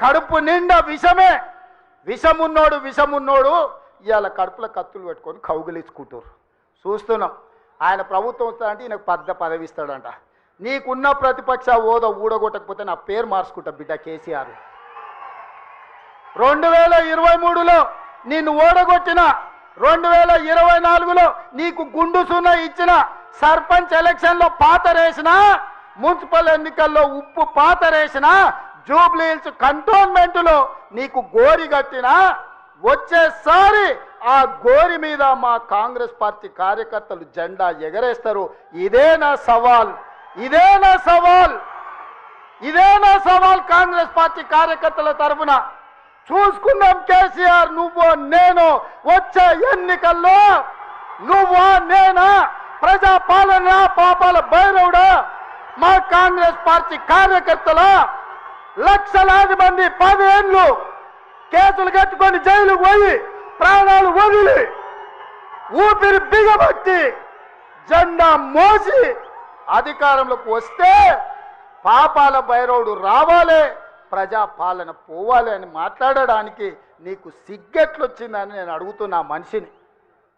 కడుపు నిండా విషమే. విషమున్నోడు ఇవాళ కడుపులో కత్తులు పెట్టుకొని కౌగిలించుకుంటారు. చూస్తున్నాం. ఆయన ప్రభుత్వం వస్తాడంటే ఈయనకు పెద్ద పదవి ఇస్తాడంట. నీకున్న ప్రతిపక్ష హోదా ఊడగొట్టకపోతే నా పేరు మార్చుకుంటా బిడ్డ కేసీఆర్. 2023లో నిన్ను ఓడగొట్టిన, 2024లో నీకు గుండు సున్నా ఇచ్చిన, సర్పంచ్ ఎలక్షన్లో పాతరేసిన, మున్సిపల్ ఎన్నికల్లో ఉప్పు పాతరేసిన, జూబ్లీ హిల్స్ కంటోన్మెంట్లో నీకు గోరి కట్టిన, వచ్చేసారి ఆ గోరి మీద మా కాంగ్రెస్ పార్టీ కార్యకర్తలు జెండా ఎగరేస్తారు. ఇదే నా సవాల్ కాంగ్రెస్ పార్టీ కార్యకర్తల తరఫున. చూసుకుందాం కేసీఆర్, నువ్వు నేను వచ్చే ఎన్నికల్లో నువ్వా నేనా, ప్రజాపాలన పాపాల భైరవుడా, మా కాంగ్రెస్ పార్టీ కార్యకర్తల లక్షలాది మంది 10 ఏళ్ళు కేసులు కట్టుకొని జైలుకు పోయి ప్రాణాలు వదిలి ఊపిరి బిగబట్టి జెండా మోసి అధికారంలోకి వస్తే పాపాల భైరవుడు రావాలి, ప్రజాపాలన పోవాలి అని మాట్లాడడానికి నీకు సిగ్గెట్లొచ్చిందని నేను అడుగుతున్నా మనిషిని.